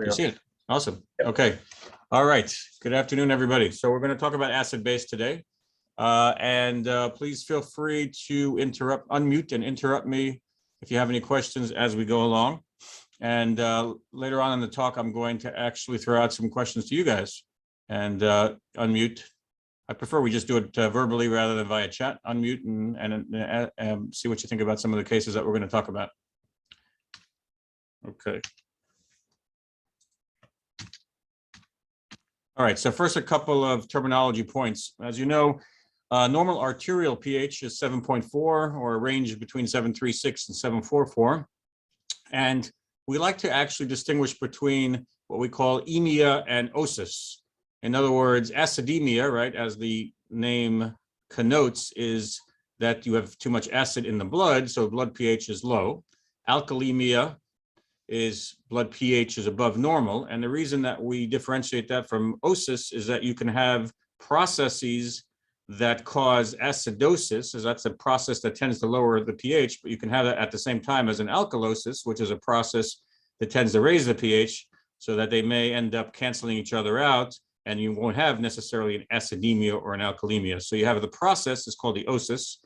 You see it? Awesome. Okay. All right. Good afternoon, everybody. So we're going to talk about acid base today. Please feel free to unmute and interrupt me if you have any questions as we go along. And later on in the talk, I'm going to actually throw out some questions to you guys and unmute. I prefer we just do it verbally rather than via chat. Unmute and see what you think about some of the cases that we're going to talk about. Okay. All right, so first a couple of terminology points. As you know, normal arterial pH is 7.4 or a range between 736 and 744. And we like to actually distinguish between what we call emia and osis. In other words, acidemia, right, as the name connotes, is that you have too much acid in the blood, so blood pH is low. Alkalemia is blood pH is above normal. And the reason that we differentiate that from osis is that you can have processes that cause acidosis, as that's a process that tends to lower the pH, but you can have that at the same time as an alkalosis, which is a process that tends to raise the pH, so that they may end up canceling each other out, and you won't have necessarily an acidemia or an alkalemia. So you have the process is called the osis,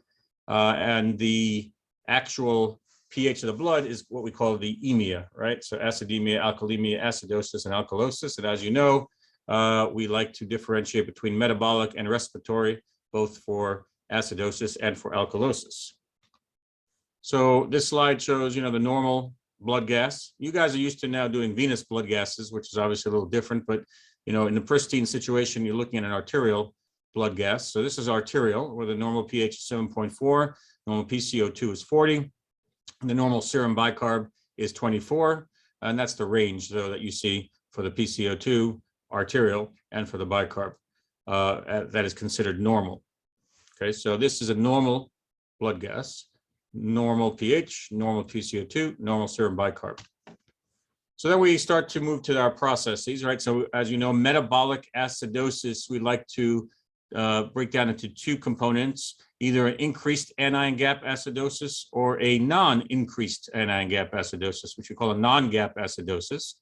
and the actual pH of the blood is what we call the emia, right? So acidemia, alkalemia, acidosis, and alkalosis. And as you know, we like to differentiate between metabolic and respiratory, both for acidosis and for alkalosis. So this slide shows, the normal blood gas. You guys are used to now doing venous blood gases, which is obviously a little different, but in the pristine situation, you're looking at an arterial blood gas. So this is arterial, where the normal pH is 7.4, normal PCO2 is 40. And the normal serum bicarb is 24, and that's the range, though, that you see for the PCO2 arterial and for the bicarb. That is considered normal. Okay, so this is a normal blood gas, normal pH, normal PCO2, normal serum bicarb. So then we start to move to our processes, right? So as you know, metabolic acidosis, we like to break down into two components, either an increased anion gap acidosis or a non-increased anion gap acidosis, which we call a non-gap acidosis.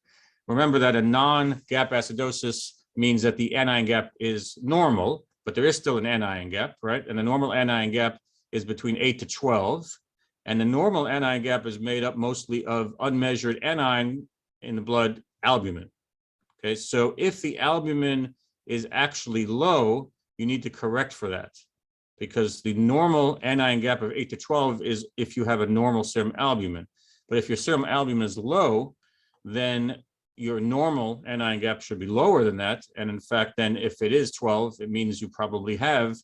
Remember that a non-gap acidosis means that the anion gap is normal, but there is still an anion gap, right? And the normal anion gap is between 8 to 12. And the normal anion gap is made up mostly of unmeasured anion in the blood albumin. Okay, so if the albumin is actually low, you need to correct for that, because the normal anion gap of 8 to 12 is if you have a normal serum albumin. But if your serum albumin is low, then your normal anion gap should be lower than that. And in fact, then if it is 12, it means you probably have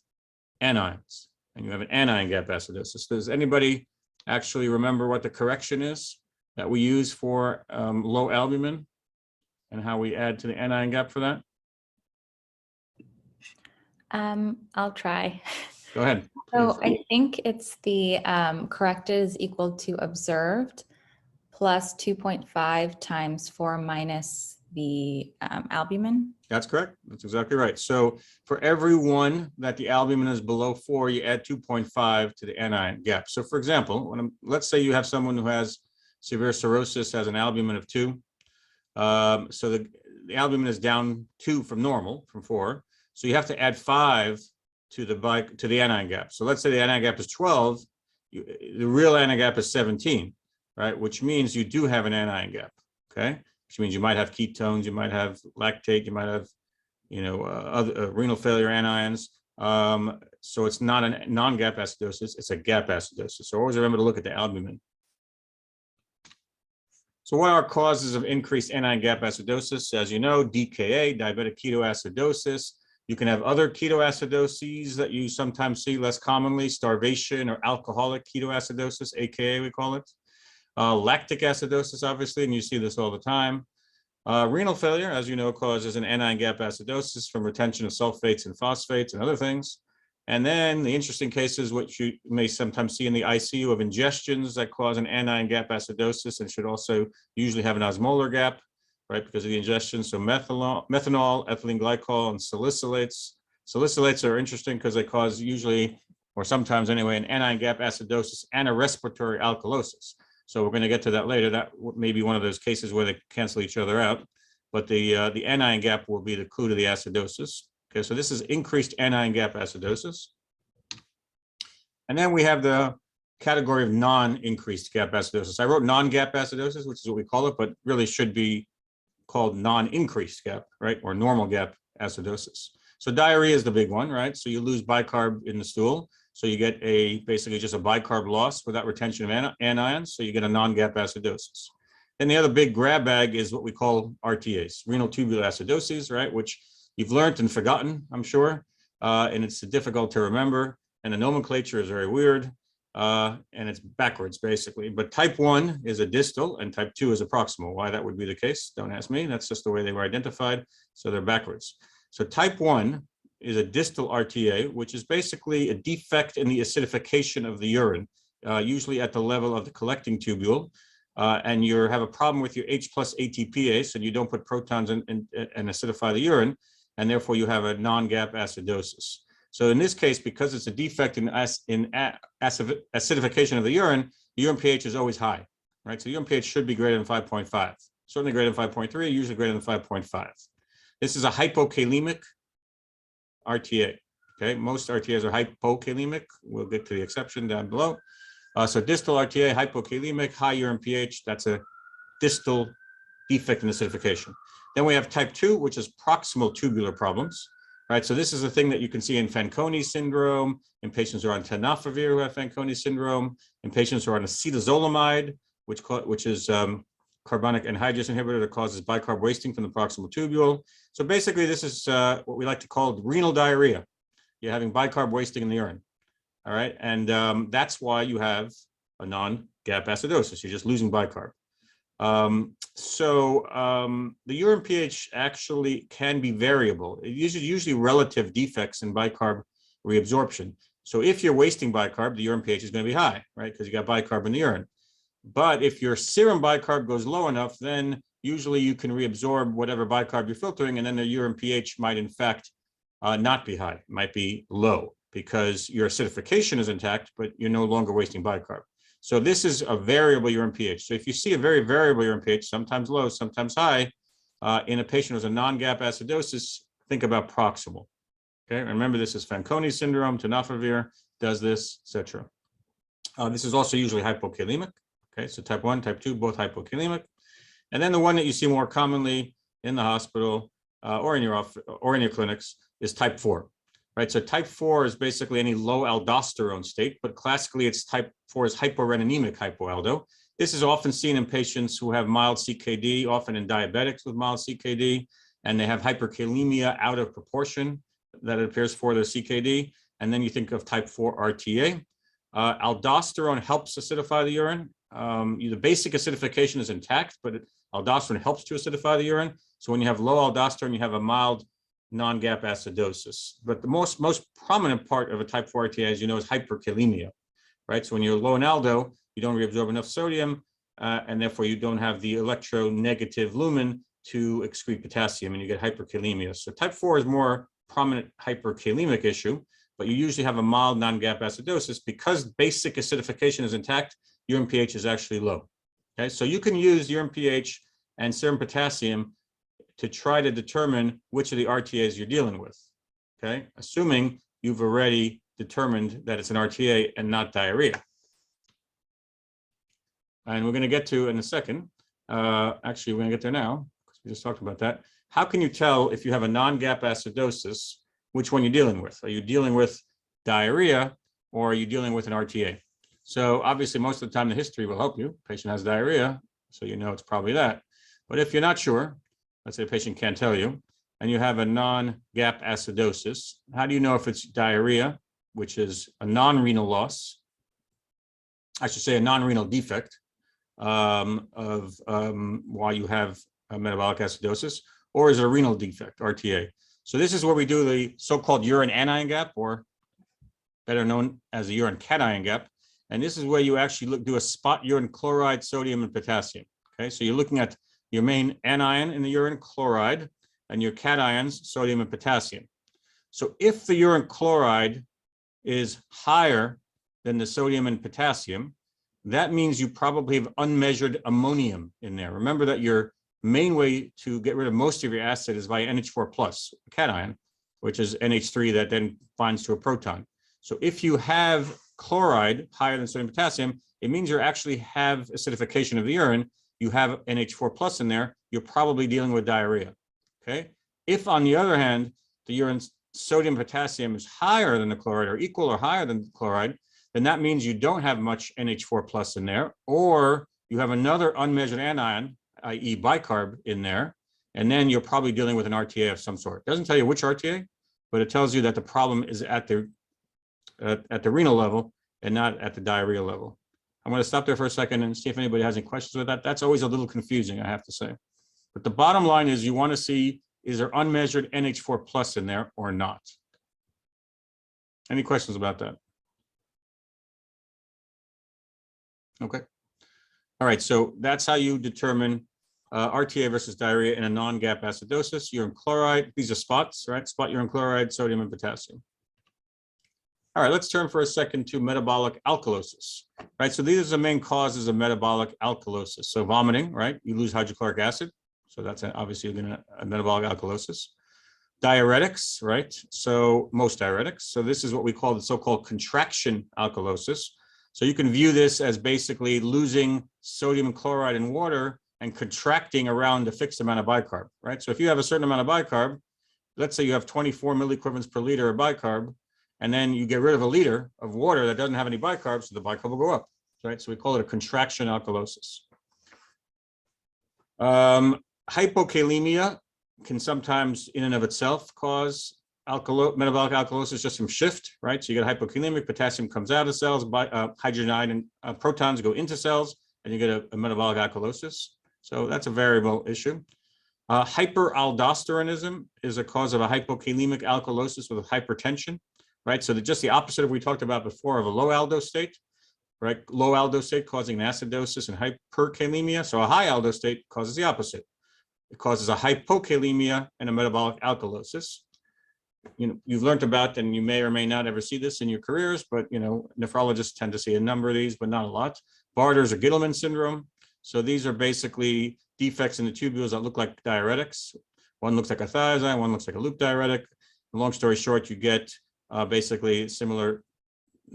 anions and you have an anion gap acidosis. Does anybody actually remember what the correction is that we use for low albumin and how we add to the anion gap for that? I'll try. Go ahead. So I think it's the corrected is equal to observed plus 2.5 times 4 minus the albumin. That's correct. That's exactly right. So for every one that the albumin is below 4, you add 2.5 to the anion gap. So for example, let's say you have someone who has severe cirrhosis, has an albumin of 2. So the albumin is down 2 from normal, from 4. So you have to add 5 to the anion gap. So let's say the anion gap is 12, the real anion gap is 17, right? Which means you do have an anion gap, okay? Which means you might have ketones, you might have lactate, you might have, other renal failure anions. So it's not a non-gap acidosis, it's a gap acidosis. So always remember to look at the albumin. So what are causes of increased anion gap acidosis? As you know, DKA, diabetic ketoacidosis. You can have other ketoacidoses that you sometimes see less commonly, starvation or alcoholic ketoacidosis, AKA we call it. Lactic acidosis, obviously, and you see this all the time. Renal failure, as you know, causes an anion gap acidosis from retention of sulfates and phosphates and other things. And then the interesting cases, which you may sometimes see in the ICU, of ingestions that cause an anion gap acidosis and should also usually have an osmolar gap, right, because of the ingestion. So methanol, ethylene glycol, and salicylates. Salicylates are interesting because they cause usually, or sometimes anyway, an anion gap acidosis and a respiratory alkalosis. So we're going to get to that later. That may be one of those cases where they cancel each other out. but the anion gap will be the clue to the acidosis. Okay, so this is increased anion gap acidosis. And then we have the category of non-increased gap acidosis. I wrote non-gap acidosis, which is what we call it, but really should be called non-increased gap, right? Or normal gap acidosis. So diarrhea is the big one, right? So you lose bicarb in the stool. So you get basically just a bicarb loss without retention of anions. So you get a non-gap acidosis. Then the other big grab bag is what we call RTAs, renal tubular acidoses, right? Which you've learned and forgotten, I'm sure. And it's difficult to remember. And the nomenclature is very weird. And it's backwards, basically. But type 1 is a distal and type 2 is a proximal. Why that would be the case, don't ask me. That's just the way they were identified. So they're backwards. So type 1 is a distal RTA, which is basically a defect in the acidification of the urine, usually at the level of the collecting tubule. And you have a problem with your H plus ATPase, and you don't put protons in and acidify the urine, and therefore you have a non-gap acidosis. So in this case, because it's a defect in acidification of the urine pH is always high, right? So urine pH should be greater than 5.5, certainly greater than 5.3, usually greater than 5.5. This is a hypokalemic RTA, okay? Most RTAs are hypokalemic. We'll get to the exception down below. So distal RTA, hypokalemic, high urine pH, that's a distal defect in acidification. Then we have type 2, which is proximal tubular problems. Right, so this is a thing that you can see in Fanconi syndrome, in patients who are on tenofovir who have Fanconi syndrome, in patients who are on acetazolamide, which is carbonic anhydrase inhibitor that causes bicarb wasting from the proximal tubule. So basically, this is what we like to call renal diarrhea. You're having bicarb wasting in the urine. All right, and that's why you have a non-gap acidosis. You're just losing bicarb. The urine pH actually can be variable. It usually relative defects in bicarb reabsorption. So if you're wasting bicarb, the urine pH is going to be high, right? Because you got bicarb in the urine. But if your serum bicarb goes low enough, then usually you can reabsorb whatever bicarb you're filtering, and then the urine pH might in fact not be high, it might be low because your acidification is intact, but you're no longer wasting bicarb. So this is a variable urine pH. So if you see a very variable urine pH, sometimes low, sometimes high, in a patient who has a non-gap acidosis, think about proximal. Okay, remember this is Fanconi syndrome, tenofovir does this, etc. This is also usually hypokalemic. Okay, so type 1, type 2, both hypokalemic. And then the one that you see more commonly in the hospital or in your clinics is type 4. Right, so type 4 is basically any low aldosterone state, but classically it's type 4 is hyporeninemic hypoaldo. This is often seen in patients who have mild CKD, often in diabetics with mild CKD, and they have hyperkalemia out of proportion that it appears for their CKD. And then you think of type 4 RTA. Aldosterone helps acidify the urine. The basic acidification is intact, but aldosterone helps to acidify the urine. So when you have low aldosterone, you have a mild non-gap acidosis. But the most prominent part of a type 4 RTA, as you know, is hyperkalemia, right? So when you're low in aldo, you don't reabsorb enough sodium, and therefore you don't have the electronegative lumen to excrete potassium, and you get hyperkalemia. So type 4 is more prominent hyperkalemic issue, but you usually have a mild non-gap acidosis because basic acidification is intact, urine pH is actually low. Okay, so you can use urine pH and serum potassium to try to determine which of the RTAs you're dealing with, okay? Assuming you've already determined that it's an RTA and not diarrhea. And we're gonna get to in a second, actually we're gonna get there now, because we just talked about that. How can you tell if you have a non-gap acidosis, which one you're dealing with? Are you dealing with diarrhea or are you dealing with an RTA? So obviously most of the time the history will help you. Patient has diarrhea, so you know it's probably that. But if you're not sure, let's say a patient can't tell you, and you have a non-gap acidosis, how do you know if it's diarrhea, which is a non-renal loss, I should say a non-renal defect of why you have a metabolic acidosis, or is it a renal defect, RTA? So this is where we do the so-called urine anion gap, or better known as the urine cation gap. And this is where you actually do a spot urine chloride, sodium, and potassium. Okay, so you're looking at your main anion in the urine, chloride, and your cations, sodium and potassium. So if the urine chloride is higher than the sodium and potassium, that means you probably have unmeasured ammonium in there. Remember that your main way to get rid of most of your acid is via NH4 plus cation, which is NH3 that then binds to a proton. So if you have chloride higher than sodium potassium, it means you actually have acidification of the urine. You have NH4 plus in there, you're probably dealing with diarrhea. Okay. If on the other hand, the urine's sodium potassium is higher than the chloride or equal or higher than the chloride, then that means you don't have much NH4 plus in there, or you have another unmeasured anion, i.e. bicarb in there, and then you're probably dealing with an RTA of some sort. It doesn't tell you which RTA, but it tells you that the problem is at the renal level and not at the diarrhea level. I'm going to stop there for a second and see if anybody has any questions with that. That's always a little confusing, I have to say. But the bottom line is you want to see, is there unmeasured NH4 plus in there or not? Any questions about that? Okay. All right, so that's how you determine RTA versus diarrhea in a non-GAP acidosis. Urine chloride, these are spots, right? Spot urine chloride, sodium, and potassium. All right, let's turn for a second to metabolic alkalosis, right? So these are the main causes of metabolic alkalosis. So vomiting, right? You lose hydrochloric acid. So that's obviously a metabolic alkalosis. Diuretics, right? So most diuretics. So this is what we call the so-called contraction alkalosis. So you can view this as basically losing sodium chloride in water and contracting around a fixed amount of bicarb, right? So if you have a certain amount of bicarb, let's say you have 24 milliequivalents per liter of bicarb, and then you get rid of a liter of water that doesn't have any bicarb, so the bicarb will go up, right? So we call it a contraction alkalosis. Hypokalemia can sometimes in and of itself cause metabolic alkalosis just from shift, right? So you get hypokalemic, potassium comes out of cells, hydrogen ion and protons go into cells, and you get a metabolic alkalosis. So that's a variable issue. Hyperaldosteronism is a cause of a hypokalemic alkalosis with hypertension, right? So just the opposite of what we talked about before of a low aldo state, right? Low aldo state causing an acidosis and hyperkalemia. So a high aldo state causes the opposite. It causes a hypokalemia and a metabolic alkalosis. You know, you've learned about, and you may or may not ever see this in your careers, but you know, nephrologists tend to see a number of these, but not a lot. Barter's or Gittleman syndrome. So these are basically defects in the tubules that look like diuretics. One looks like a thiazide, one looks like a loop diuretic. Long story short, you get basically similar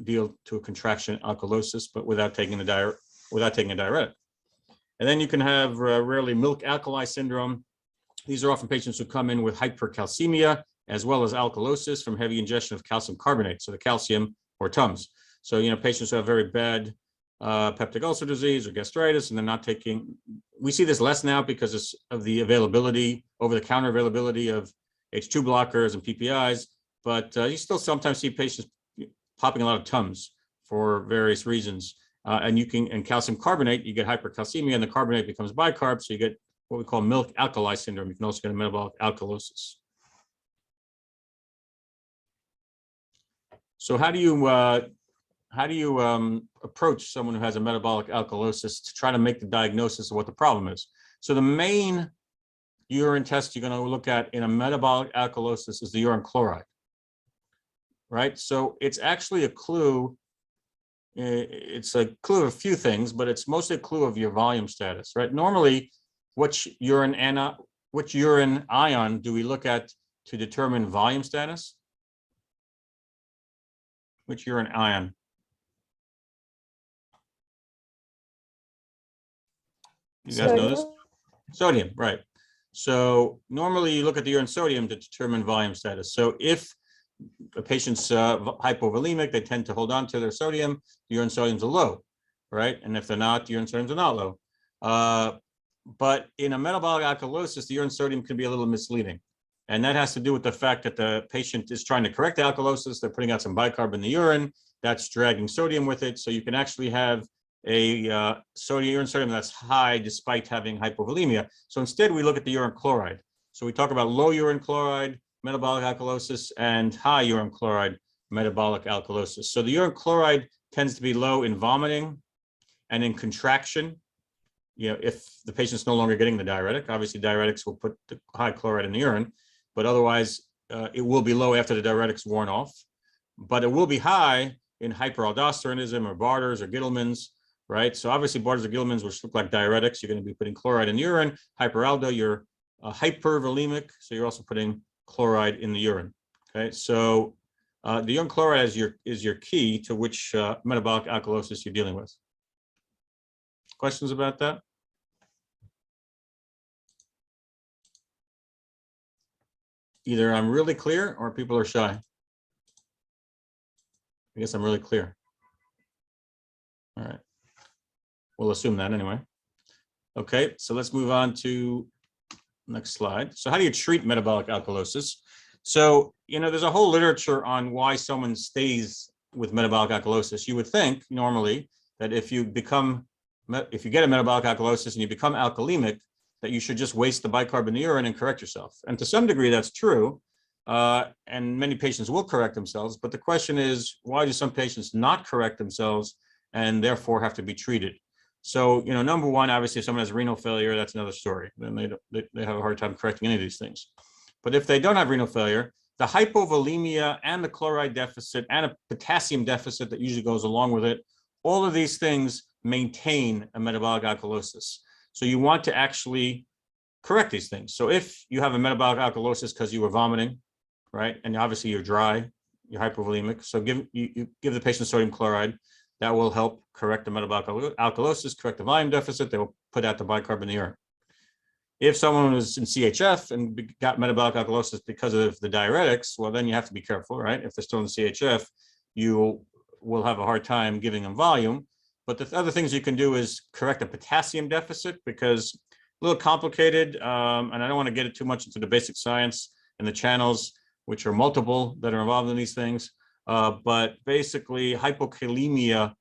deal to a contraction alkalosis, but without taking a diuretic. And then you can have rarely milk alkali syndrome. These are often patients who come in with hypercalcemia as well as alkalosis from heavy ingestion of calcium carbonate, so the calcium or Tums. So, you know, patients who have very bad peptic ulcer disease or gastritis, and they're not taking, we see this less now because of the availability, over-the-counter availability of H2 blockers and PPIs, but you still sometimes see patients popping a lot of Tums for various reasons. And calcium carbonate, you get hypercalcemia and the carbonate becomes bicarb, so you get what we call milk alkali syndrome. You can also get a metabolic alkalosis. So how do you approach someone who has a metabolic alkalosis to try to make the diagnosis of what the problem is? So the main urine test you're going to look at in a metabolic alkalosis is the urine chloride, right? So it's actually a clue. It's a clue of a few things, but it's mostly a clue of your volume status, right? Normally, which urine ion do we look at to determine volume status? Which urine ion? You guys know this? Sodium, right. So normally you look at the urine sodium to determine volume status. So if a patient's hypovolemic, they tend to hold on to their sodium, the urine sodiums are low, right? And if they're not, the urine sodiums are not low. But in a metabolic alkalosis, the urine sodium can be a little misleading. And that has to do with the fact that the patient is trying to correct the alkalosis. They're putting out some bicarb in the urine. That's dragging sodium with it. So you can actually have a urine sodium that's high despite having hypovolemia. So instead, we look at the urine chloride. So we talk about low urine chloride, metabolic alkalosis, and high urine chloride, metabolic alkalosis. So the urine chloride tends to be low in vomiting and in contraction. You know, if the patient's no longer getting the diuretic, obviously diuretics will put the high chloride in the urine, but otherwise it will be low after the diuretic's worn off. But it will be high in hyperaldosteronism or Barter's or Gittleman's, right? So obviously Bardet-Gilman's, which look like diuretics, you're going to be putting chloride in the urine. Hyperaldo, you're hypervolemic, so you're also putting chloride in the urine. Okay, so the urine chloride is your key to which metabolic alkalosis you're dealing with. Questions about that? Either I'm really clear or people are shy. I guess I'm really clear. All right. We'll assume that anyway. Okay, so let's move on to next slide. So how do you treat metabolic alkalosis? So, there's a whole literature on why someone stays with metabolic alkalosis. You would think normally that if you get a metabolic alkalosis and you become alkalemic, that you should just waste the bicarb in the urine and correct yourself. And to some degree, that's true. And many patients will correct themselves. But the question is, why do some patients not correct themselves and therefore have to be treated? So, number one, obviously, if someone has renal failure, that's another story. Then they have a hard time correcting any of these things. But if they don't have renal failure, the hypovolemia and the chloride deficit and a potassium deficit that usually goes along with it, all of these things maintain a metabolic alkalosis. So you want to actually correct these things. So if you have a metabolic alkalosis because you were vomiting, right, and obviously you're dry, you're hypovolemic, so you give the patient sodium chloride. That will help correct the metabolic alkalosis, correct the volume deficit. They will put out the bicarb in the urine. If someone was in CHF and got metabolic alkalosis because of the diuretics, well, then you have to be careful, right? If they're still in CHF, you will have a hard time giving them volume. But the other things you can do is correct a potassium deficit, because a little complicated, and I don't want to get it too much into the basic science and the channels, which are multiple that are involved in these things. But basically, hypokalemia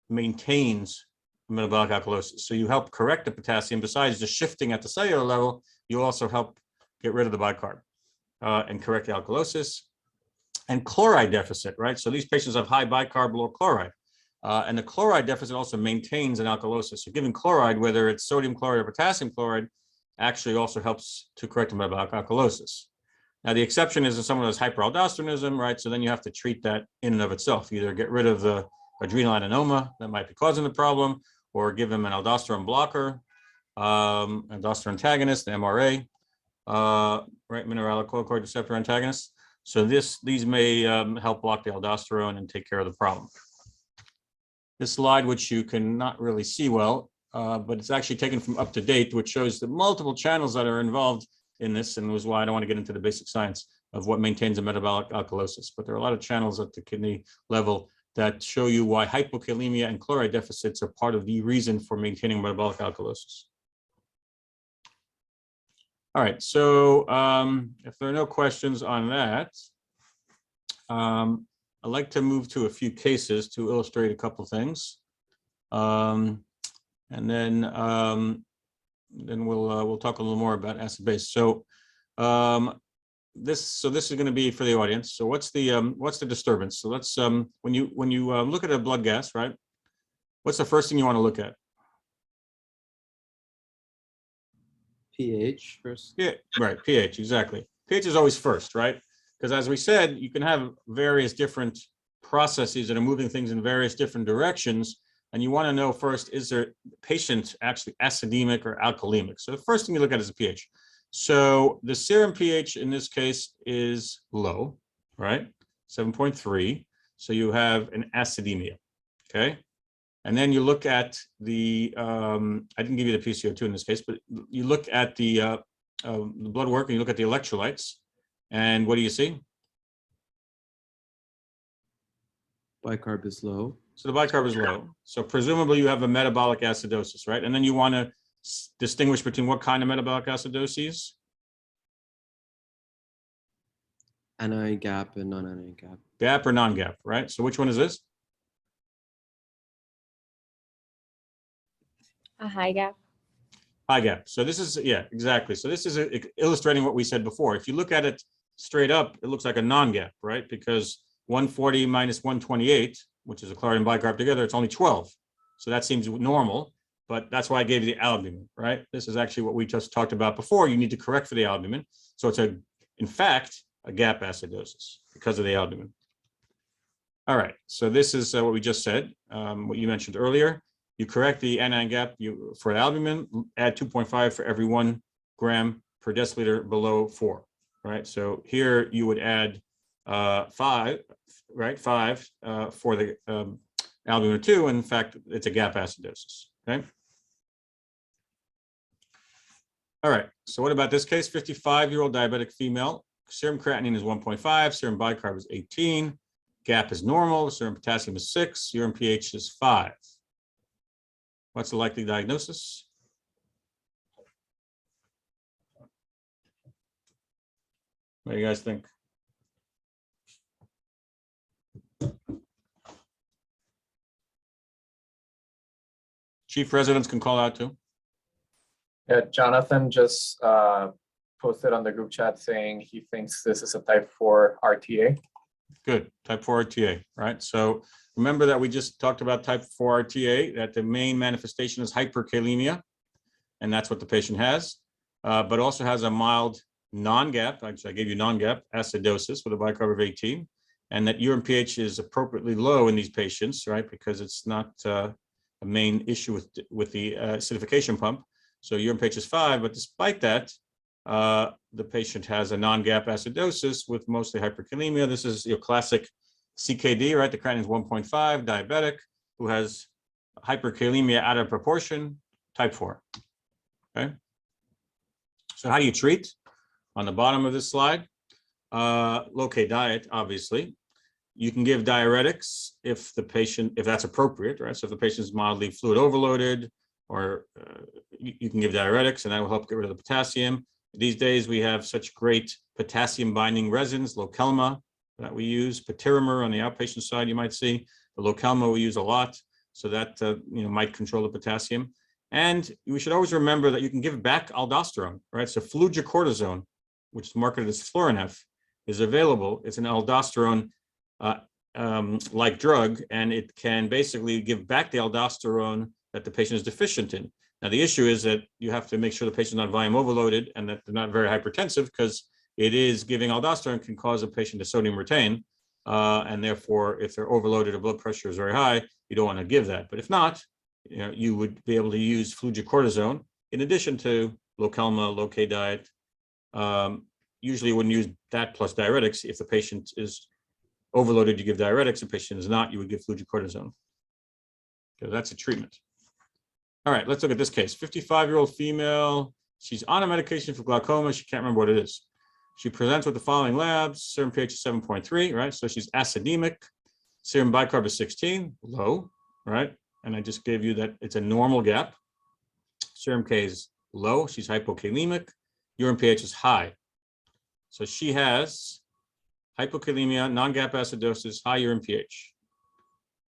maintains metabolic alkalosis. So you help correct the potassium. Besides just shifting at the cellular level, you also help get rid of the bicarb and correct the alkalosis. And chloride deficit, right? So these patients have high bicarb, low chloride. And the chloride deficit also maintains an alkalosis. So giving chloride, whether it's sodium chloride or potassium chloride, actually also helps to correct the metabolic alkalosis. Now, the exception is if someone has hyperaldosteronism, right? So then you have to treat that in and of itself. Either get rid of the adrenal adenoma that might be causing the problem, or give them an aldosterone blocker, aldosterone antagonist, the MRA, right, mineralocorticoid receptor antagonist. So these may help block the aldosterone and take care of the problem. This slide, which you can not really see well, but it's actually taken from Up to Date, which shows the multiple channels that are involved in this, and was why I don't want to get into the basic science of what maintains a metabolic alkalosis. But there are a lot of channels at the kidney level that show you why hypokalemia and chloride deficits are part of the reason for maintaining metabolic alkalosis. All right, so if there are no questions on that, I'd like to move to a few cases to illustrate a couple things, and then we'll talk a little more about acid base. So this is going to be for the audience. So what's the disturbance? So let's when you look at a blood gas, right? What's the first thing you want to look at? pH first. Yeah, right. pH, exactly. pH is always first, right? Because as we said, you can have various different processes that are moving things in various different directions. And you want to know first, is the patient actually acidemic or alkalemic? So the first thing you look at is the pH. So the serum pH in this case is low, right? 7.3. So you have an acidemia, okay? And then you look at the, I didn't give you the PCO2 in this case, but you look at the blood work and you look at the electrolytes. And what do you see? Bicarb is low. So the bicarb is low. So presumably you have a metabolic acidosis, right? And then you want to distinguish between what kind of metabolic acidoses? Anion gap and non-anion gap. Gap or non-gap, right? So which one is this? A high gap. High gap. So this is, yeah, exactly. So this is illustrating what we said before. If you look at it straight up, it looks like a non-gap, right? Because 140 minus 128, which is a chloride and bicarb together, it's only 12. So that seems normal, but that's why I gave you the albumin, right? This is actually what we just talked about before. You need to correct for the albumin. So it's in fact, a gap acidosis because of the albumin. All right, so this is what we just said, what you mentioned earlier. You correct the anion gap for albumin, add 2.5 for every 1 gram per deciliter below 4, right? So here you would add 5, right? 5 for the albumin 2. In fact, it's a gap acidosis, okay? All right, so what about this case? 55-year-old diabetic female, serum creatinine is 1.5, serum bicarb is 18, gap is normal, serum potassium is 6, urine pH is 5. What's the likely diagnosis? What do you guys think? Chief residents can call out too. Yeah, Jonathan just posted on the group chat saying he thinks this is a type 4 RTA. Good, type 4 RTA, right? So remember that we just talked about type 4 RTA, that the main manifestation is hyperkalemia, and that's what the patient has, but also has a mild non-gap, actually I gave you non-gap, acidosis with a bicarb of 18, and that urine pH is appropriately low in these patients, right? Because it's not a main issue with the acidification pump. So urine pH is 5, but despite that, the patient has a non-gap acidosis with mostly hyperkalemia. This is your classic CKD, right? The creatinine is 1.5, diabetic, who has hyperkalemia out of proportion, type 4, okay? So how do you treat? On the bottom of this slide, low-K diet, obviously. You can give diuretics if that's appropriate, right? So if the patient is mildly fluid overloaded, or you can give diuretics, and that will help get rid of the potassium. These days, we have such great potassium binding resins, Lokelma, that we use. Patiromer on the outpatient side, you might see. The Lokelma we use a lot, so that might control the potassium. And we should always remember that you can give back aldosterone, right? So fludrocortisone, which is marketed as Florinef, is available. It's an aldosterone like drug, and it can basically give back the aldosterone that the patient is deficient in. Now, the issue is that you have to make sure the patient is not volume overloaded and that they're not very hypertensive, because it is giving aldosterone can cause a patient to sodium retain. And therefore, if they're overloaded or blood pressure is very high, you don't want to give that. But if not, you would be able to use fludrocortisone in addition to Lokelma, low-K diet. Usually you wouldn't use that plus diuretics. If the patient is overloaded, you give diuretics. If the patient is not, you would give fludrocortisone. Okay, that's a treatment. All right, let's look at this case. 55-year-old female. She's on a medication for glaucoma. She can't remember what it is. She presents with the following labs. Serum pH is 7.3, right? So she's acidemic. Serum bicarb is 16, low, right? And I just gave you that it's a normal gap. Serum K is low. She's hypokalemic. Urine pH is high. So she has hypokalemia, non-gap acidosis, high urine pH.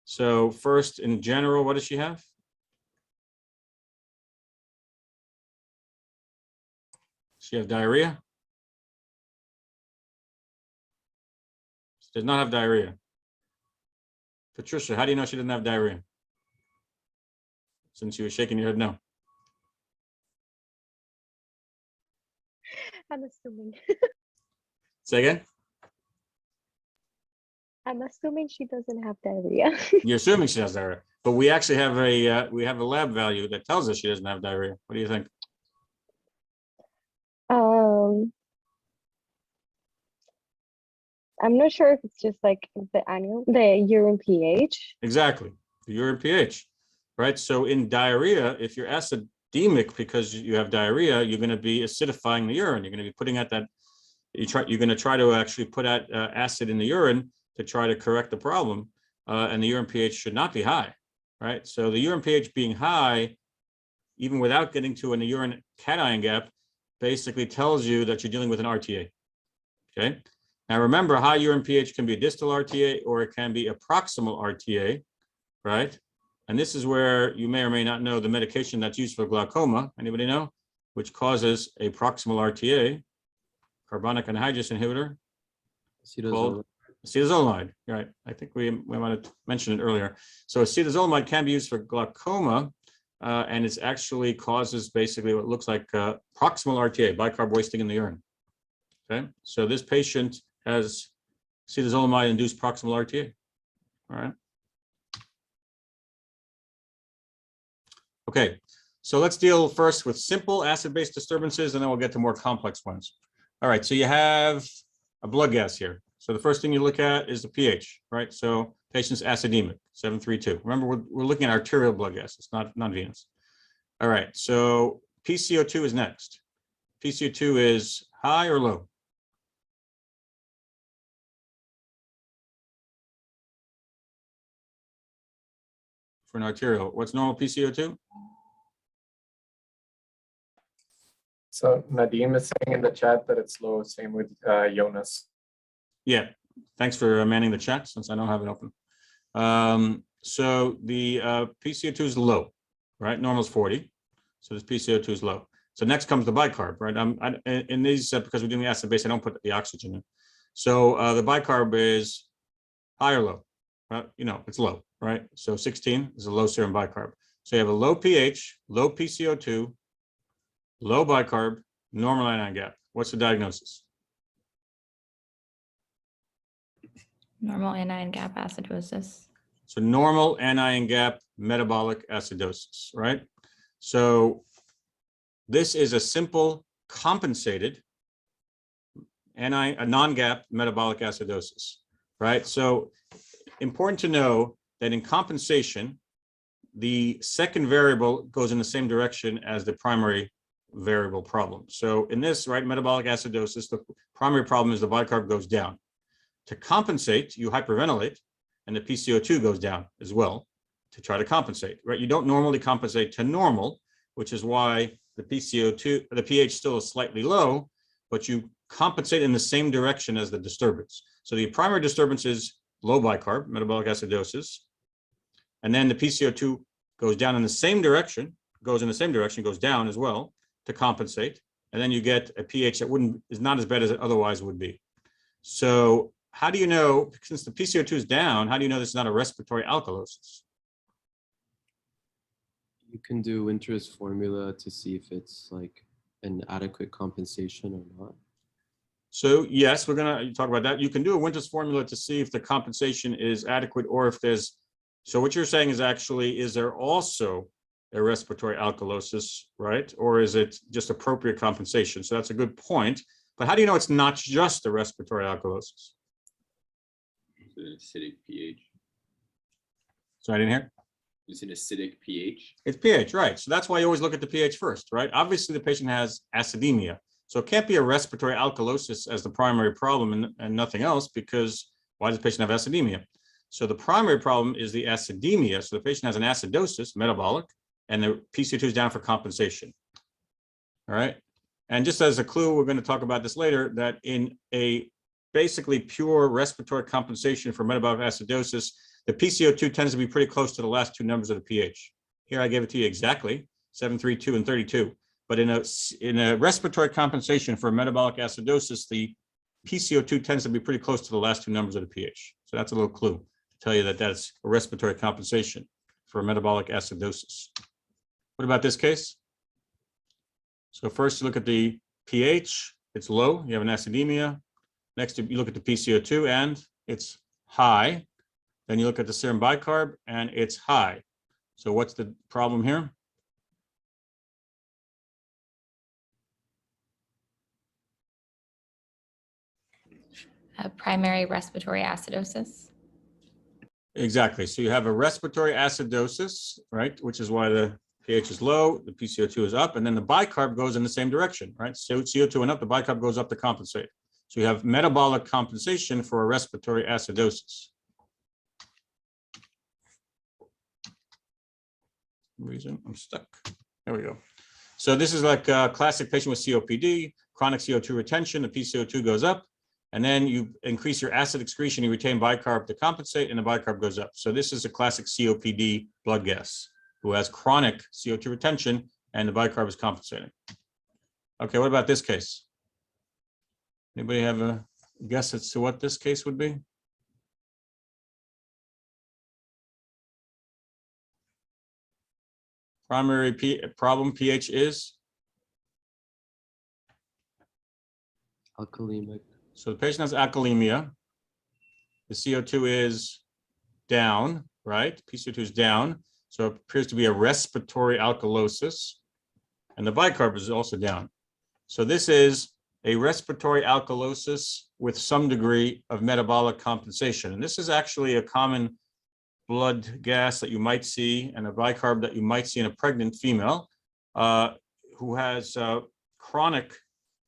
So first, in general, what does she have? She have diarrhea? She does not have diarrhea. Patricia, how do you know she doesn't have diarrhea? Since you were shaking your head no. I'm assuming. Say again? I'm assuming she doesn't have diarrhea. You're assuming she has diarrhea, but we actually have a lab value that tells us she doesn't have diarrhea. What do you think? I'm not sure if it's just like the urine pH. Exactly, the urine pH, right? So in diarrhea, if you're acidemic because you have diarrhea, you're going to be acidifying the urine. You're going to be putting out that you're going to try to actually put out acid in the urine to try to correct the problem, and the urine pH should not be high, right? So the urine pH being high, even without getting to a urine cation gap, basically tells you that you're dealing with an RTA. Okay. Now remember, high urine pH can be a distal RTA or it can be a proximal RTA, right? And this is where you may or may not know the medication that's used for glaucoma. Anybody know? Which causes a proximal RTA, carbonic anhydrase inhibitor, called acetazolamide. Right. I think we might have mentioned it earlier. So acetazolamide can be used for glaucoma, and it actually causes basically what looks like proximal RTA, bicarb wasting in the urine. Okay. So this patient has acetazolamide-induced proximal RTA. All right. Okay, so let's deal first with simple acid-base disturbances, and then we'll get to more complex ones. All right, so you have a blood gas here. So the first thing you look at is the pH, right? So patient's acidemic, 732. Remember, we're looking at arterial blood gases, not venous. All right, so PCO2 is next. PCO2 is high or low? For an arterial, what's normal PCO2? So Nadeem is saying in the chat that it's low, same with Jonas. Yeah, thanks for manning the chat since I don't have it open. So the PCO2 is low, right? Normal is 40. So this PCO2 is low. So next comes the bicarb, right? In these, because we're doing the acid base, I don't put the oxygen in. So the bicarb is high or low? It's low, right? So 16 is a low serum bicarb. So you have a low pH, low PCO2, low bicarb, normal anion gap. What's the diagnosis? Normal anion gap acidosis. So normal anion gap metabolic acidosis, right? So this is a simple compensated a non-gap metabolic acidosis, right? So important to know that in compensation, the second variable goes in the same direction as the primary variable problem. So in this, right, metabolic acidosis, the primary problem is the bicarb goes down. To compensate, you hyperventilate, and the PCO2 goes down as well to try to compensate, right? You don't normally compensate to normal, which is why the PCO2, the pH still is slightly low, but you compensate in the same direction as the disturbance. So the primary disturbance is low bicarb, metabolic acidosis, and then the PCO2 goes down in the same direction, goes down as well to compensate, and then you get a pH that is not as bad as it otherwise would be. So how do you know, since the PCO2 is down, how do you know this is not a respiratory alkalosis? You can do Winter's formula to see if it's like an adequate compensation or not. So yes, we're gonna talk about that. You can do a Winter's formula to see if the compensation is adequate or if there's, so what you're saying is actually, is there also a respiratory alkalosis, right? Or is it just appropriate compensation? So that's a good point. But how do you know it's not just a respiratory alkalosis? It's an acidic pH. So I didn't hear. It's an acidic pH. It's pH, right? So that's why you always look at the pH first, right? Obviously, the patient has acidemia. So it can't be a respiratory alkalosis as the primary problem and nothing else, because why does the patient have acidemia? So the primary problem is the acidemia. So the patient has an acidosis, metabolic, and the PCO2 is down for compensation. All right. And just as a clue, we're going to talk about this later, that in a basically pure respiratory compensation for metabolic acidosis, the PCO2 tends to be pretty close to the last two numbers of the pH. Here I gave it to you exactly, 732 and 32. But in a respiratory compensation for metabolic acidosis, the PCO2 tends to be pretty close to the last two numbers of the pH. So that's a little clue to tell you that that's a respiratory compensation for metabolic acidosis. What about this case? So first you look at the pH, it's low, you have an acidemia. Next you look at the PCO2 and it's high. Then you look at the serum bicarb and it's high. So what's the problem here? Primary respiratory acidosis. Exactly. So you have a respiratory acidosis, right? Which is why the pH is low, the PCO2 is up, and then the bicarb goes in the same direction, right? So CO2 went up, the bicarb goes up to compensate. So you have metabolic compensation for a respiratory acidosis. Reason I'm stuck. There we go. So this is like a classic patient with COPD, chronic CO2 retention, the PCO2 goes up, and then you increase your acid excretion, you retain bicarb to compensate, and the bicarb goes up. So this is a classic COPD blood gas who has chronic CO2 retention, and the bicarb is compensating. Okay, what about this case? Anybody have a guess as to what this case would be? Primary problem pH is? Alkalemic. So the patient has alkalemia. The CO2 is down, right? PCO2 is down. So it appears to be a respiratory alkalosis. And the bicarb is also down. So this is a respiratory alkalosis with some degree of metabolic compensation. And this is actually a common blood gas that you might see and a bicarb that you might see in a pregnant female who has chronic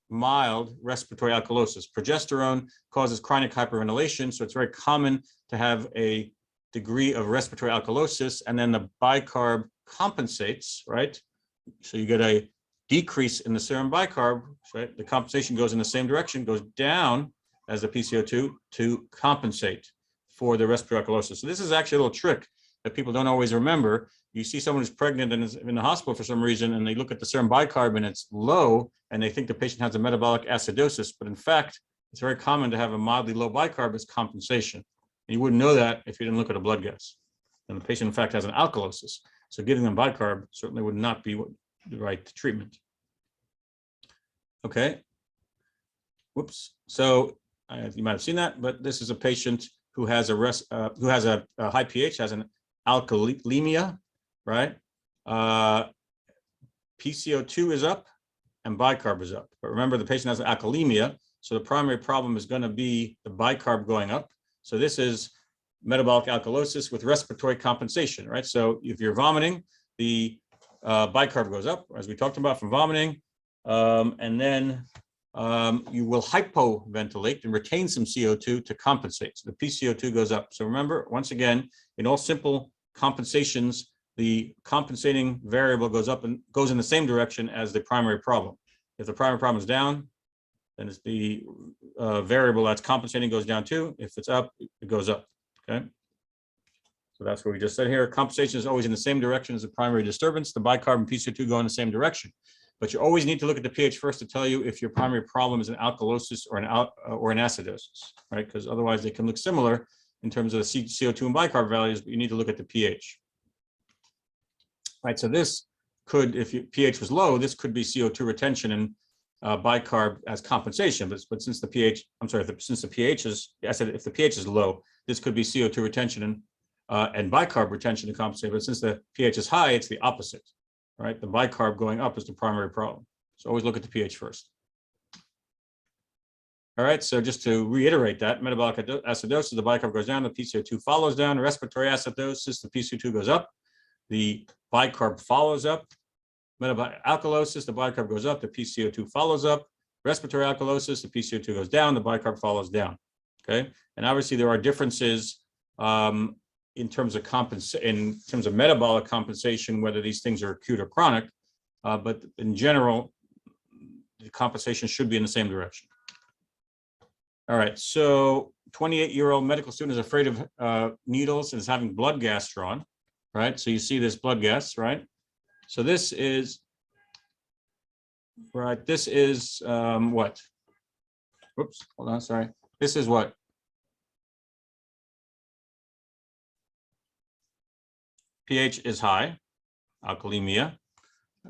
mild respiratory alkalosis. Progesterone causes chronic hyperventilation, so it's very common to have a degree of respiratory alkalosis, and then the bicarb compensates, right? So you get a decrease in the serum bicarb, right? The compensation goes in the same direction, goes down as the PCO2 to compensate for the respiratory alkalosis. So this is actually a little trick that people don't always remember. You see someone who's pregnant and is in the hospital for some reason, and they look at the serum bicarb and it's low, and they think the patient has a metabolic acidosis. But in fact, it's very common to have a mildly low bicarb as compensation. And you wouldn't know that if you didn't look at a blood gas. And the patient, in fact, has an alkalosis. So giving them bicarb certainly would not be the right treatment. Okay. Whoops. So you might have seen that, but this is a patient who has a high pH, has an alkalemia, right? PCO2 is up and bicarb is up. But remember, the patient has an alkalemia, so the primary problem is going to be the bicarb going up. So this is metabolic alkalosis with respiratory compensation, right? So if you're vomiting, the bicarb goes up, as we talked about from vomiting, and then you will hypoventilate and retain some CO2 to compensate. So the PCO2 goes up. So remember, once again, in all simple compensations, the compensating variable goes up and goes in the same direction as the primary problem. If the primary problem is down, then it's the variable that's compensating goes down too. If it's up, it goes up, okay? So that's what we just said here. Compensation is always in the same direction as the primary disturbance. The bicarb and PCO2 go in the same direction. But you always need to look at the pH first to tell you if your primary problem is an alkalosis or an acidosis, right? Because otherwise they can look similar in terms of the CO2 and bicarb values, but you need to look at the pH. Right, so this could, if your pH was low, this could be CO2 retention and bicarb as compensation. But since the pH, I'm sorry, since the pH is, I said if the pH is low, this could be CO2 retention and bicarb retention to compensate. But since the pH is high, it's the opposite. Right, the bicarb going up is the primary problem. So always look at the pH first. All right, so just to reiterate that, metabolic acidosis, the bicarb goes down, the PCO2 follows down. Respiratory acidosis, the PCO2 goes up, the bicarb follows up. Metabolic alkalosis, the bicarb goes up, the PCO2 follows up. Respiratory alkalosis, the PCO2 goes down, the bicarb follows down. Okay, and obviously there are differences in terms of metabolic compensation, whether these things are acute or chronic, but in general, the compensation should be in the same direction. All right, so 28-year-old medical student is afraid of needles and is having blood gas drawn, right? So you see this blood gas, right? So this is, right, this is what? Whoops, hold on, sorry. This is what? pH is high, alkalemia.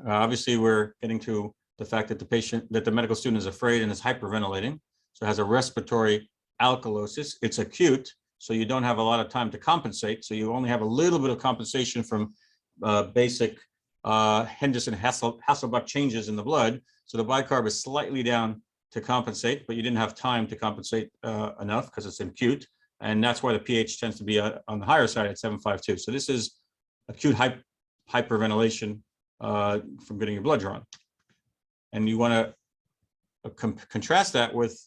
Obviously, we're getting to the fact that the medical student is afraid and is hyperventilating. So it has a respiratory alkalosis. It's acute, so you don't have a lot of time to compensate. So you only have a little bit of compensation from basic Henderson-Hasselbalch changes in the blood. So the bicarb is slightly down to compensate, but you didn't have time to compensate enough because it's acute. And that's why the pH tends to be on the higher side at 7.52. So this is acute hyperventilation from getting your blood drawn. And you want to contrast that with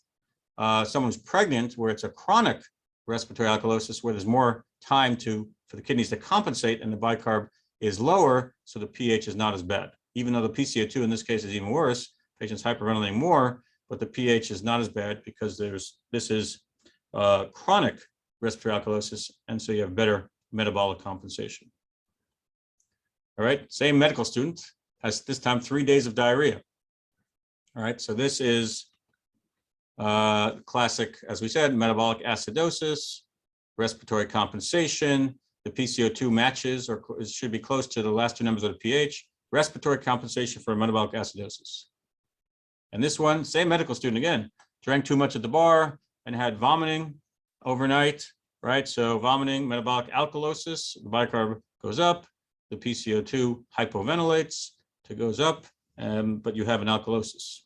someone who's pregnant, where it's a chronic respiratory alkalosis, where there's more time for the kidneys to compensate and the bicarb is lower, so the pH is not as bad. Even though the PCO2 in this case is even worse, patients hyperventilating more, but the pH is not as bad because this is chronic respiratory alkalosis, and so you have better metabolic compensation. All right, same medical student has this time 3 days of diarrhea. All right, so this is classic, as we said, metabolic acidosis, respiratory compensation. The PCO2 matches or should be close to the last two numbers of the pH. Respiratory compensation for metabolic acidosis. And this one, same medical student again, drank too much at the bar and had vomiting overnight, right? So vomiting, metabolic alkalosis, the bicarb goes up. the PCO2 hypoventilates, it goes up, but you have an alkalosis.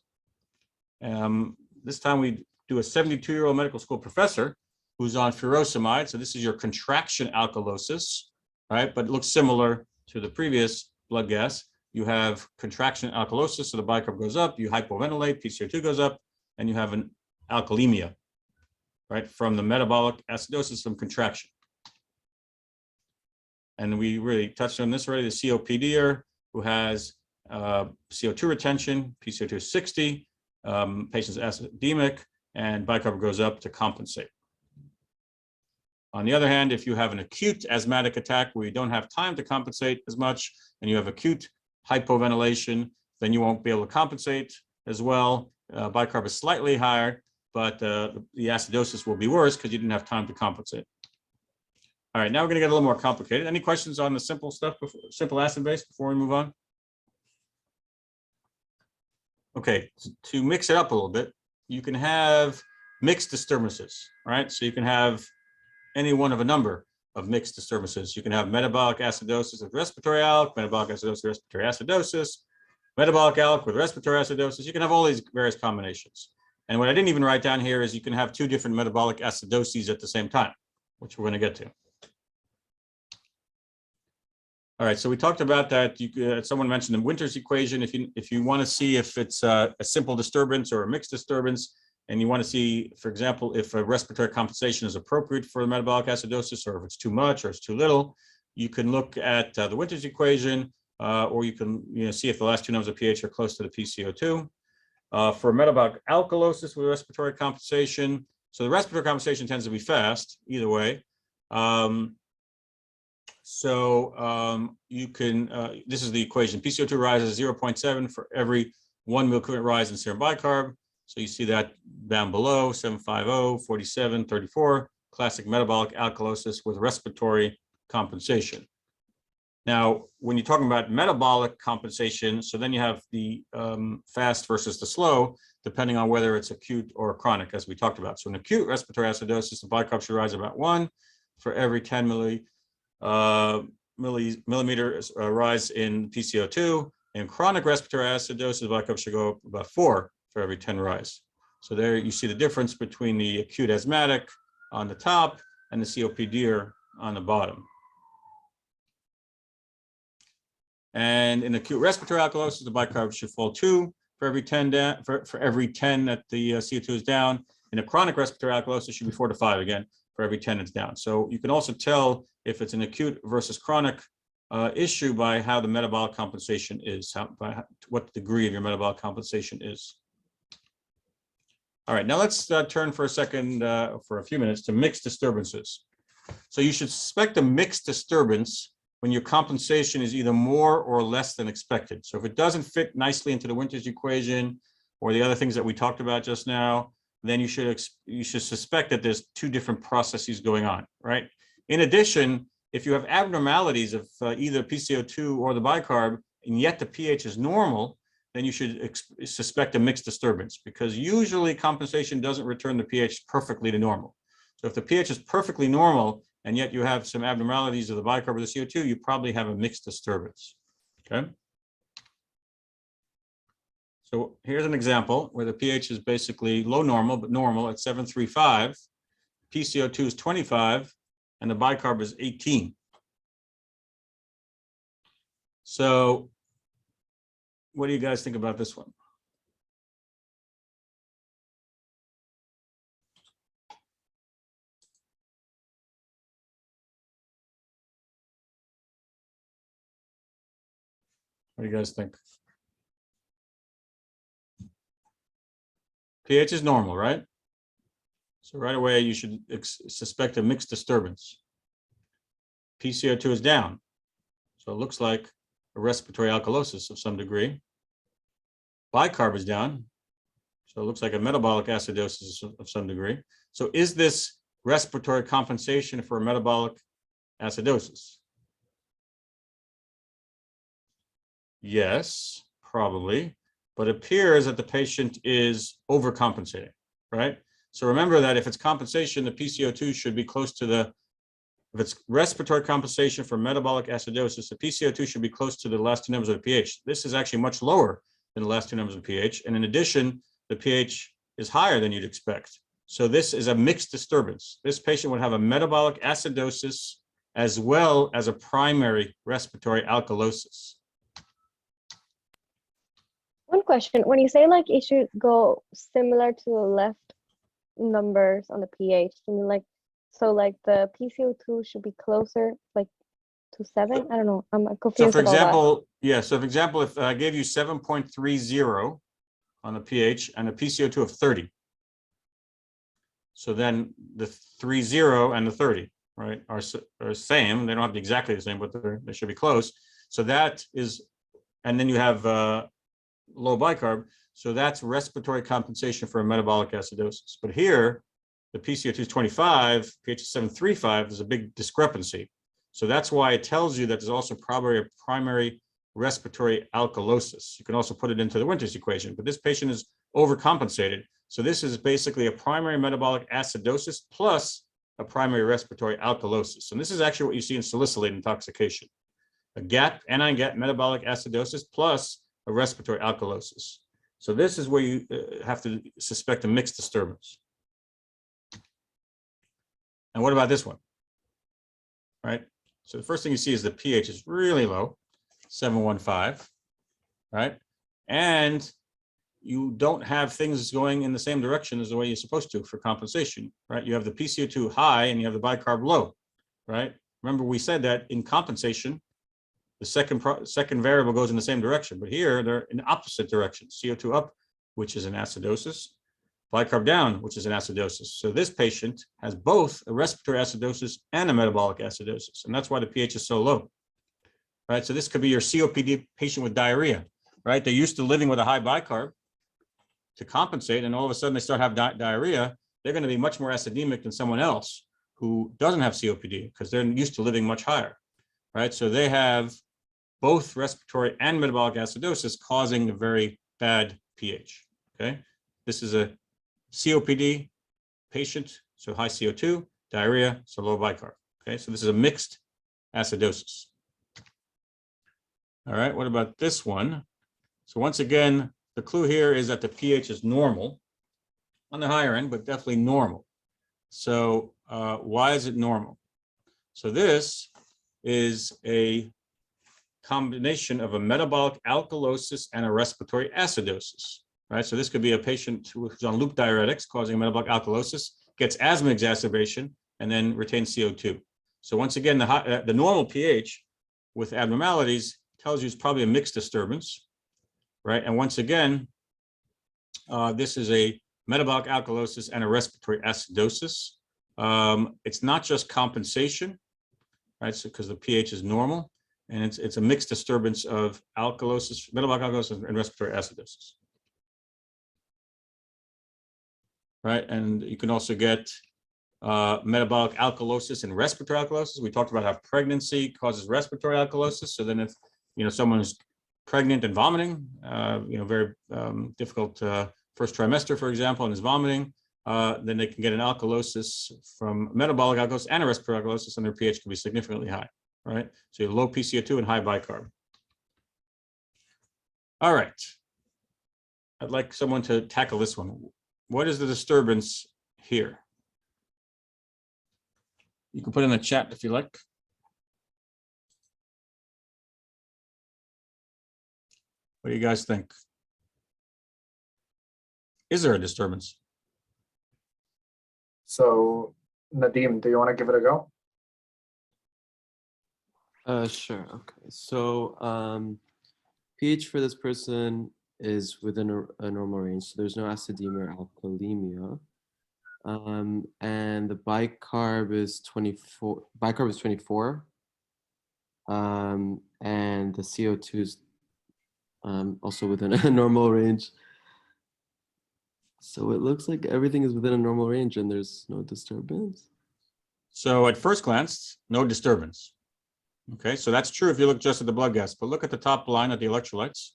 This time we do a 72-year-old medical school professor who's on furosemide. So this is your contraction alkalosis, right? But it looks similar to the previous blood gas. You have contraction alkalosis, so the bicarb goes up, you hypoventilate, PCO2 goes up, and you have an alkalemia, right? From the metabolic acidosis from contraction. And we really touched on this already, the COPDer who has CO2 retention, PCO2 is 60, patient's acidemic, and bicarb goes up to compensate. On the other hand, if you have an acute asthmatic attack where you don't have time to compensate as much, and you have acute hypoventilation, then you won't be able to compensate as well. Bicarb is slightly higher, but the acidosis will be worse because you didn't have time to compensate. All right, now we're going to get a little more complicated. Any questions on the simple stuff, simple acid base, before we move on? Okay, to mix it up a little bit, you can have mixed disturbances, right? So you can have any one of a number of mixed disturbances. You can have metabolic acidosis with respiratory alk, metabolic acidosis with respiratory acidosis, metabolic alk with respiratory acidosis. You can have all these various combinations. And what I didn't even write down here is you can have two different metabolic acidoses at the same time, which we're going to get to. All right, so we talked about that. Someone mentioned the Winter's equation. If you want to see if it's a simple disturbance or a mixed disturbance, and you want to see, for example, if a respiratory compensation is appropriate for the metabolic acidosis, or if it's too much or it's too little, you can look at the Winter's equation, or you can see if the last two numbers of pH are close to the PCO2. For metabolic alkalosis with respiratory compensation, so the respiratory compensation tends to be fast either way. You can, this is the equation. PCO2 rises 0.7 for every 1 ml equivalent rise in serum bicarb. So you see that down below, 750, 47, 34, classic metabolic alkalosis with respiratory compensation. Now, when you're talking about metabolic compensation, so then you have the fast versus the slow, depending on whether it's acute or chronic, as we talked about. So in acute respiratory acidosis, the bicarb should rise about 1 for every 10 millimeters rise in PCO2. In chronic respiratory acidosis, the bicarb should go up about 4 for every 10 rise. So there you see the difference between the acute asthmatic on the top and the COPD on the bottom. And in acute respiratory alkalosis, the bicarb should fall 2 for every 10 for every 10 that the CO2 is down. In a chronic respiratory alkalosis, it should be 4 to 5 again for every 10 it's down. So you can also tell if it's an acute versus chronic issue by how the metabolic compensation is, by what degree of your metabolic compensation is. All right, now let's turn for a second, for a few minutes, to mixed disturbances. So you should suspect a mixed disturbance when your compensation is either more or less than expected. So if it doesn't fit nicely into the Winter's equation or the other things that we talked about just now, then you should suspect that there's two different processes going on, right? In addition, if you have abnormalities of either PCO2 or the bicarb, and yet the pH is normal, then you should suspect a mixed disturbance, because usually compensation doesn't return the pH perfectly to normal. So if the pH is perfectly normal, and yet you have some abnormalities of the bicarb or the CO2, you probably have a mixed disturbance, okay? So here's an example where the pH is basically low normal, but normal at 735, PCO2 is 25, and the bicarb is 18. So what do you guys think about this one? What do you guys think? pH is normal, right? So right away, you should suspect a mixed disturbance. PCO2 is down. So it looks like a respiratory alkalosis of some degree. Bicarb is down. So it looks like a metabolic acidosis of some degree. So is this respiratory compensation for a metabolic acidosis? Yes, probably, but it appears that the patient is overcompensating, right? So remember that if it's compensation, the PCO2 should be close to the if it's respiratory compensation for metabolic acidosis, the PCO2 should be close to the last two numbers of the pH. This is actually much lower than the last two numbers of pH. And in addition, the pH is higher than you'd expect. So this is a mixed disturbance. This patient would have a metabolic acidosis as well as a primary respiratory alkalosis. One question, when you say like it should go similar to the left numbers on the pH, you mean like, so like the PCO2 should be closer like to 7? I don't know, I'm So confused for about that. example, yeah, so for example, if I gave you 7.30 on the pH and a PCO2 of 30, so then the 30 and the 30, right, are same. They don't have to be exactly the same, but they should be close. So that is, and then you have low bicarb. So that's respiratory compensation for a metabolic acidosis. But here, the PCO2 is 25, pH is 7.35, there's a big discrepancy. So that's why it tells you that there's also probably a primary respiratory alkalosis. You can also put it into the Winters equation, but this patient is overcompensated. So this is basically a primary metabolic acidosis plus a primary respiratory alkalosis. And this is actually what you see in salicylate intoxication. A GAP, anion-GAP metabolic acidosis plus a respiratory alkalosis. So this is where you have to suspect a mixed disturbance. And what about this one? Right? So the first thing you see is the pH is really low, 7.15, right? And you don't have things going in the same direction as the way you're supposed to for compensation, right? You have the PCO2 high and you have the bicarb low, right? Remember we said that in compensation, the second variable goes in the same direction, but here they're in opposite directions. CO2 up, which is an acidosis, bicarb down, which is an acidosis. So this patient has both a respiratory acidosis and a metabolic acidosis, and that's why the pH is so low, right? So this could be your COPD patient with diarrhea, right? They're used to living with a high bicarb to compensate, and all of a sudden they start having diarrhea. They're going to be much more acidemic than someone else who doesn't have COPD because they're used to living much higher, right? So they have both respiratory and metabolic acidosis causing a very bad pH, okay? This is a COPD patient, so high CO2, diarrhea, so low bicarb, okay? So this is a mixed acidosis. All right, what about this one? So once again, the clue here is that the pH is normal on the higher end, but definitely normal. So why is it normal? So this is a combination of a metabolic alkalosis and a respiratory acidosis, right? So this could be a patient who's on loop diuretics causing metabolic alkalosis, gets asthma exacerbation, and then retains CO2. So once again, the normal pH with abnormalities tells you it's probably a mixed disturbance, right? And once again, this is a metabolic alkalosis and a respiratory acidosis. It's not just compensation, right? So because the pH is normal, and it's a mixed disturbance of alkalosis, metabolic alkalosis, and respiratory acidosis, right? And you can also get metabolic alkalosis and respiratory alkalosis. We talked about how pregnancy causes respiratory alkalosis. So then if someone is pregnant and vomiting, very difficult first trimester, for example, and is vomiting, then they can get an alkalosis from metabolic alkalosis and a respiratory alkalosis, and their pH can be significantly high, right? So you have low PCO2 and high bicarb. All right. I'd like someone to tackle this one. What is the disturbance here? You can put in the chat if you like. What do you guys think? Is there a disturbance? So Nadim, do you want to give it a go? Sure. Okay. So pH for this person is within a normal range. So there's no acidemia or alkalemia. And the bicarb is 24. Bicarb is 24. And the CO2 is also within a normal range. So it looks like everything is within a normal range and there's no disturbance. So at first glance, no disturbance. Okay, so that's true if you look just at the blood gas, but look at the top line at the electrolytes.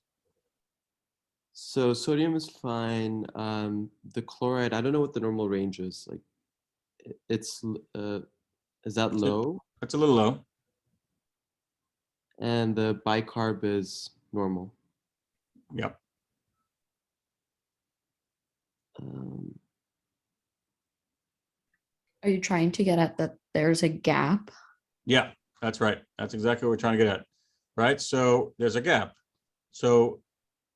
So sodium is fine. The chloride, I don't know what the normal range is. Like it's Is that That's it. low? That's a little low. And the bicarb is normal. Yep. Um, Are you trying to get at that there's a gap? Yeah, that's right. That's exactly what we're trying to get at. Right? So there's a gap. So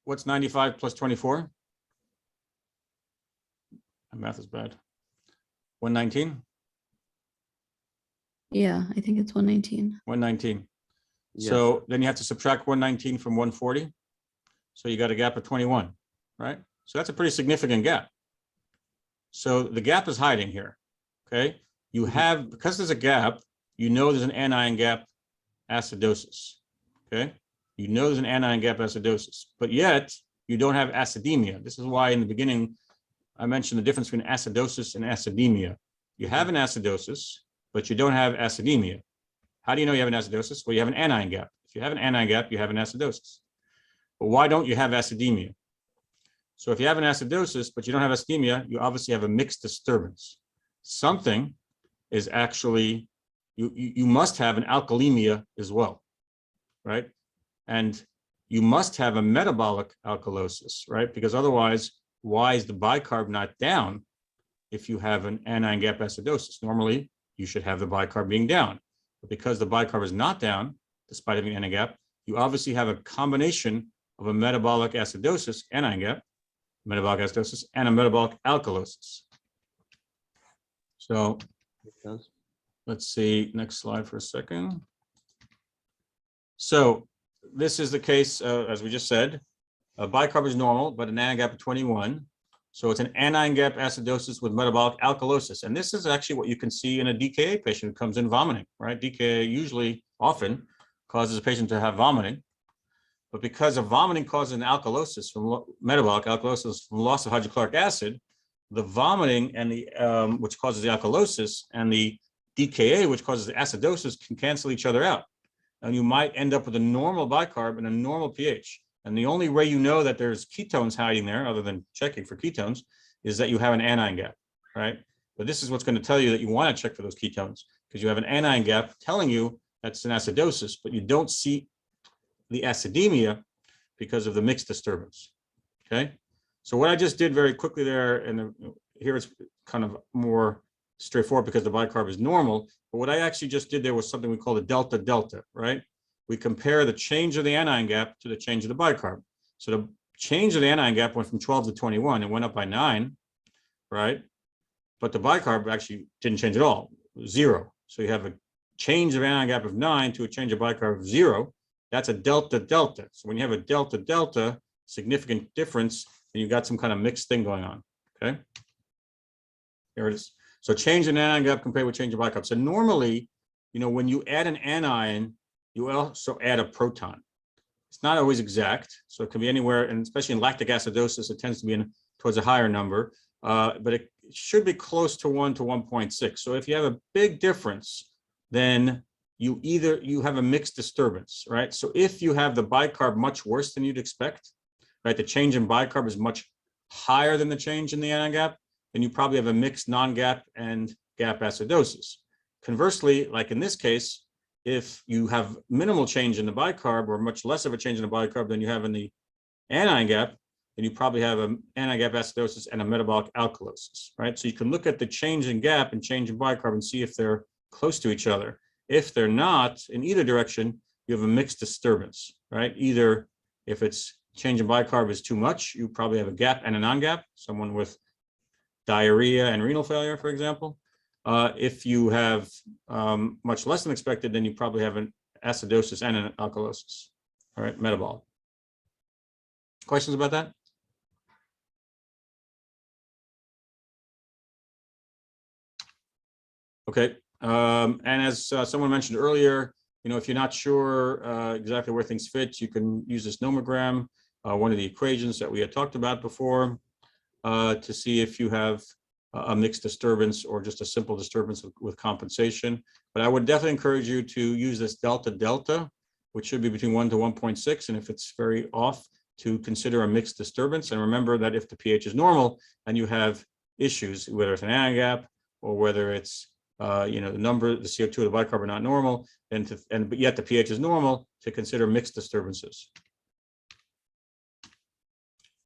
what's 95 plus 24? My math is bad. 119? Yeah, I think it's 119. 119. yes. So then you have to subtract 119 from 140. So you got a gap of 21, right? So that's a pretty significant gap. So the gap is hiding here, okay? You have, because there's a gap, you know there's an anion gap acidosis, okay? You know there's an anion gap acidosis, but yet you don't have acidemia. This is why in the beginning, I mentioned the difference between acidosis and acidemia. You have an acidosis, but you don't have acidemia. How do you know you have an acidosis? Well, you have an anion gap. If you have an anion gap, you have an acidosis. But why don't you have acidemia? So if you have an acidosis, but you don't have acidemia, you obviously have a mixed disturbance. Something is actually, you must have an alkalemia as well, right? And you must have a metabolic alkalosis, right? Because otherwise, why is the bicarb not down if you have an anion gap acidosis? Normally, you should have the bicarb being down. But because the bicarb is not down, despite having an anion gap, you obviously have a combination of a metabolic acidosis, anion gap, metabolic acidosis, and a metabolic alkalosis. So Yes. let's see, next slide for a second. So this is the case, as we just said, bicarb is normal, but an anion gap of 21. So it's an anion gap acidosis with metabolic alkalosis. And this is actually what you can see in a DKA patient who comes in vomiting, right? DKA usually, often, causes a patient to have vomiting. But because of vomiting causes an alkalosis from metabolic alkalosis from loss of hydrochloric acid, the vomiting and the which causes the alkalosis and the DKA, which causes the acidosis, can cancel each other out. And you might end up with a normal bicarb and a normal pH. And the only way you know that there's ketones hiding there, other than checking for ketones, is that you have an anion gap, right? But this is what's going to tell you that you want to check for those ketones, because you have an anion gap telling you that's an acidosis, but you don't see the acidemia because of the mixed disturbance, okay? So what I just did very quickly there, and here it's kind of more straightforward because the bicarb is normal, but what I actually just did there was something we call the delta-delta, right? We compare the change of the anion gap to the change of the bicarb. So the change of the anion gap went from 12 to 21, it went up by 9, right? But the bicarb actually didn't change at all, 0. So you have a change of anion gap of 9 to a change of bicarb of 0. That's a delta-delta. So when you have a delta-delta, significant difference, then you've got some kind of mixed thing going on, okay? Here it is. So change in anion gap compared with change of bicarb. So normally, you know, when you add an anion, you also add a proton. It's not always exact, so it can be anywhere, and especially in lactic acidosis, it tends to be towards a higher number, but it should be close to 1 to 1.6. So if you have a big difference, then you have a mixed disturbance, right? So if you have the bicarb much worse than you'd expect, right, the change in bicarb is much higher than the change in the anion gap, then you probably have a mixed non-gap and gap acidosis. Conversely, like in this case, if you have minimal change in the bicarb or much less of a change in the bicarb than you have in the anion gap, then you probably have an anion gap acidosis and a metabolic alkalosis, right? So you can look at the change in gap and change in bicarb and see if they're close to each other. If they're not, in either direction, you have a mixed disturbance, right? Either if it's change in bicarb is too much, you probably have a gap and a non-gap, someone with diarrhea and renal failure, for example. If you have much less than expected, then you probably have an acidosis and an alkalosis, all right, metabolic. Questions about that? Okay, and as someone mentioned earlier, you know, if you're not sure exactly where things fit, you can use this nomogram, one of the equations that we had talked about before, to see if you have a mixed disturbance or just a simple disturbance with compensation. But I would definitely encourage you to use this delta-delta, which should be between 1 to 1.6. And if it's very off, to consider a mixed disturbance. And remember that if the pH is normal and you have issues, whether it's an anion gap or whether it's the number, the CO2 of the bicarb are not normal, but yet the pH is normal, to consider mixed disturbances.